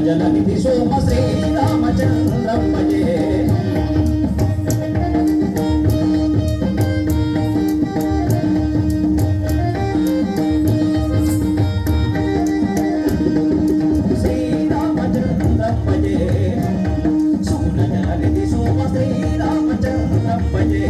జలనిధి సోమ శ్రీరామచంద్రం భజే శ్రీరామచంద్రం భజే సుగుణ జలనిధి సోమ శ్రీరామచంద్రం భజే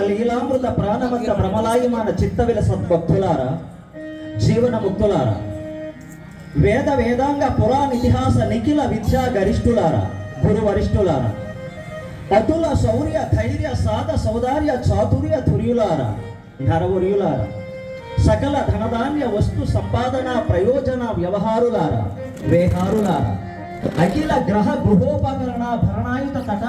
లీలామృత ప్రాణమంత భ్రమలాయమాన చిత్తవిల సద్భక్తులారా, జీవన ముక్తులారా, వేద వేదాంగ పురాణ ఇతిహాస నిఖిల విద్యా గరిష్ఠులారా, గురు వరిష్ఠులారా, అతుల శౌర్య ధైర్య సాధ సౌదార్య చాతుర్య తుర్యులారా, నరవర్యులారా, సకల ధనధాన్య వస్తు సంపాదన ప్రయోజన వ్యవహారులారా, వేహారులారా, అఖిల గ్రహ గృహోపకరణ భరణాయుత తట